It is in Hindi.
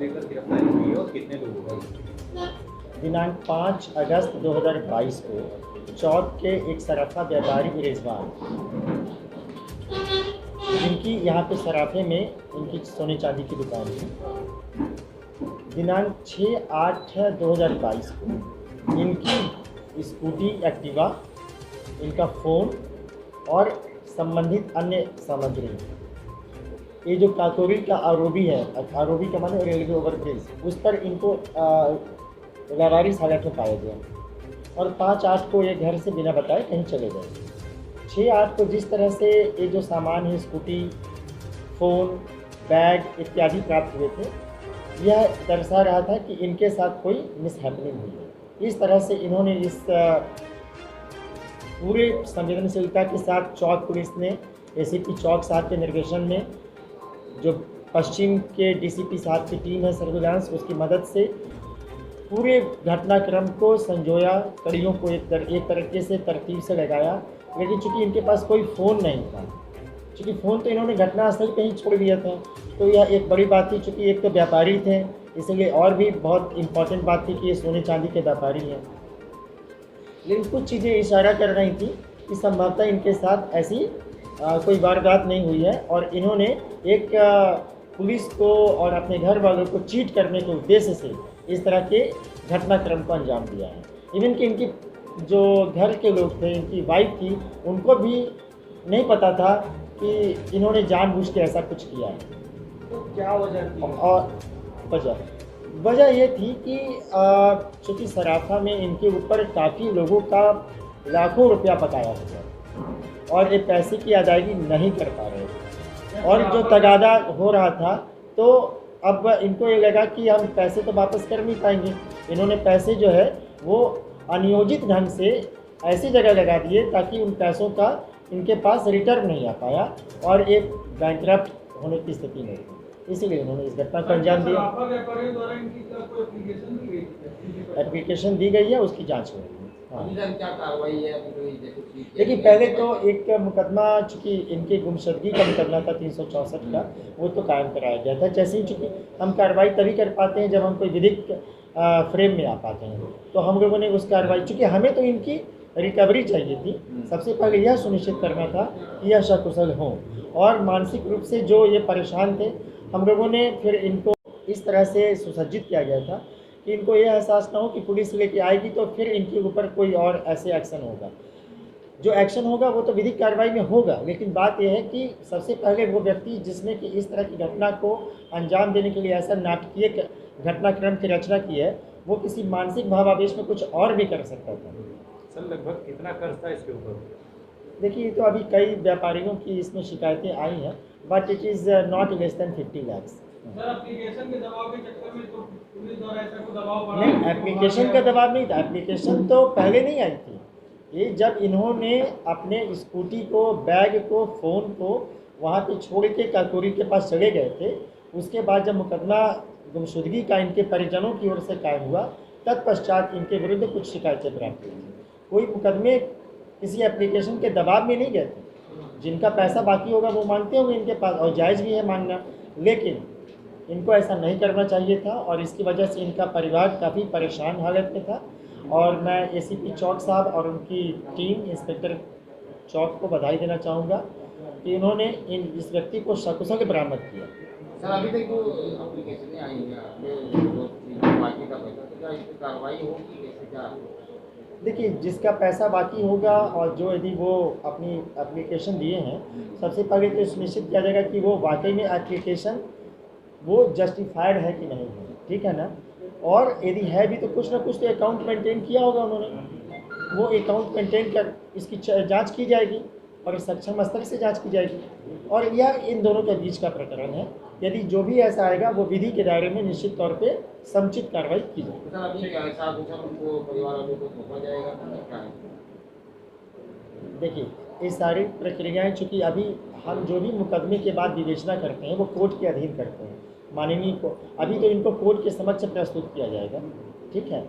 लेकर गिरफ्तारी हुई है और कितने लोगों का? दिनांक 5 अगस्त 2022 को चौक के एक सराफा व्यापारी रिजवान, जिनकी यहाँ पे सराफे में इनकी सोने चांदी की दुकान थी, दिनांक 6/8/2022 को इनकी स्कूटी एक्टिवा, इनका फ़ोन और संबंधित अन्य सामग्री, ये जो काकोरी का आरोबी है, आरोबी का माने रेलवे ओवरब्रिज, उस पर इनको लावारिस हालत में पाया गया और 5/8 को ये घर से बिना बताए कहीं चले गए। 6/8 को जिस तरह से ये जो सामान है, स्कूटी, फ़ोन, बैग इत्यादि प्राप्त हुए थे, यह दर्शा रहा था कि इनके साथ कोई मिसहैपनिंग हुई है। इस तरह से इन्होंने इस पूरे संवेदनशीलता के साथ चौक पुलिस ने एसीपी चौक साहब के निर्देशन में, जो पश्चिम के डीसीपी साहब की टीम है सर्विलांस, उसकी मदद से पूरे घटनाक्रम को संजोया, कड़ियों को एक तरीके से तरतीब से लगाया। लेकिन चूँकि इनके पास कोई फ़ोन नहीं था, चूँकि फ़ोन तो इन्होंने घटनास्थल पे ही छोड़ दिया था, तो यह एक बड़ी बात थी। चूँकि एक तो व्यापारी थे, इसलिए और भी बहुत इम्पॉर्टेंट बात थी कि ये सोने चांदी के व्यापारी हैं। लेकिन कुछ चीज़ें इशारा कर रही थी कि संभवतः इनके साथ ऐसी कोई वारदात नहीं हुई है और इन्होंने एक पुलिस को और अपने घर वालों को चीट करने के उद्देश्य से इस तरह के घटनाक्रम को अंजाम दिया है। इवन कि इनकी जो घर के लोग थे, इनकी वाइफ थी, उनको भी नहीं पता था कि इन्होंने जानबूझ के ऐसा कुछ किया है। तो क्या वजह थी? और वजह ये थी कि चूँकि सराफा में इनके ऊपर काफ़ी लोगों का लाखों रुपया बकाया हुआ और ये पैसे की अदायगी नहीं कर पा रहे थे और जो तगादा हो रहा था, तो अब इनको ये लगा कि हम पैसे तो वापस कर नहीं पाएंगे। इन्होंने पैसे जो है वो अनियोजित ढंग से ऐसी जगह लगा दिए ताकि उन पैसों का इनके पास रिटर्न नहीं आ पाया और एक बैंकरप्ट होने की स्थिति में थी। इसीलिए उन्होंने इस घटना को अंजाम दिया। एप्लीकेशन दी गई है, उसकी जांच हो रही है। क्या कार्रवाई है? देखिए, पहले तो एक मुकदमा, चूँकि इनकी गुमशुदगी का मुकदमा था 364 का, वो तो कायम कराया गया था। जैसे ही चूँकि हम कार्रवाई तभी कर पाते हैं जब हम कोई विधिक फ्रेम में आ पाते हैं, तो हम लोगों ने उस कार्रवाई, चूँकि हमें तो इनकी रिकवरी चाहिए थी, सबसे पहले यह सुनिश्चित करना था कि यह सकुशल हों और मानसिक रूप से जो ये परेशान थे, हम लोगों ने फिर इनको इस तरह से सुसज्जित किया गया था कि इनको ये एहसास ना हो कि पुलिस लेके आएगी तो फिर इनके ऊपर कोई और ऐसे एक्शन होगा। जो एक्शन होगा वो तो विधिक कार्रवाई में होगा, लेकिन बात यह है कि सबसे पहले वो व्यक्ति जिसने कि इस तरह की घटना को अंजाम देने के लिए ऐसा नाटकीय घटनाक्रम की रचना की है, वो किसी मानसिक भावावेश में कुछ और भी कर सकता था। सर, लगभग कितना कर्ज था इसके ऊपर? देखिए, तो अभी कई व्यापारियों की इसमें शिकायतें आई हैं, but it is not less than 50 lakhs। Sir, application के दबाव के चक्कर में तो पुलिस द्वारा ऐसा कोई दबाव बढ़ा? नहीं, एप्लीकेशन का दबाव नहीं था। एप्लीकेशन तो पहले नहीं आई थी। ये जब इन्होंने अपने स्कूटी को, बैग को, फ़ोन को वहाँ पे छोड़ के काकोरी के पास चले गए थे, उसके बाद जब मुकदमा गुमशुदगी का इनके परिजनों की ओर से कायम हुआ, तत्पश्चात इनके विरुद्ध कुछ शिकायतें प्राप्त हुई थी। कोई मुकदमे किसी एप्लीकेशन के दबाव में नहीं गए थे। जिनका पैसा बाकी होगा वो मांगते होंगे इनके पास, और जायज़ भी है मांगना, लेकिन इनको ऐसा नहीं करना चाहिए था और इसकी वजह से इनका परिवार काफ़ी परेशान हालत में था। और मैं एसीपी चौक साहब और उनकी टीम, इंस्पेक्टर चौक को बधाई देना चाहूँगा कि इन्होंने इस व्यक्ति को सकुशल बरामद किया। सर, अभी तक जो एप्लीकेशनें आई हैं बाकी का पैसा, तो क्या इस पर कार्रवाई होगी? कैसे क्या? देखिए, जिसका पैसा बाकी होगा और जो यदि वो अपनी एप्लीकेशन दिए हैं, सबसे पहले तो सुनिश्चित किया जाएगा कि वो वाकई में एप्लीकेशन वो जस्टिफाइड है कि नहीं है, ठीक है ना। और यदि है भी तो कुछ ना कुछ तो अकाउंट मेंटेन किया होगा उन्होंने, वो अकाउंट मेंटेन कर इसकी जांच की जाएगी और सक्षम स्तर से जांच की जाएगी और यह इन दोनों के बीच का प्रकरण है। यदि जो भी ऐसा आएगा वो विधि के दायरे में निश्चित तौर पे समुचित कार्रवाई की जाएगी। सर, अभी क्या उनको परिवार वालों को सौंपा जाएगा क्या है? देखिए, ये सारी प्रक्रियाएं, चूँकि अभी हम जो भी मुकदमे के बाद विवेचना करते हैं वो कोर्ट के अधीन करते हैं। माननीय को अभी तो इनको कोर्ट के समक्ष प्रस्तुत किया जाएगा, ठीक है।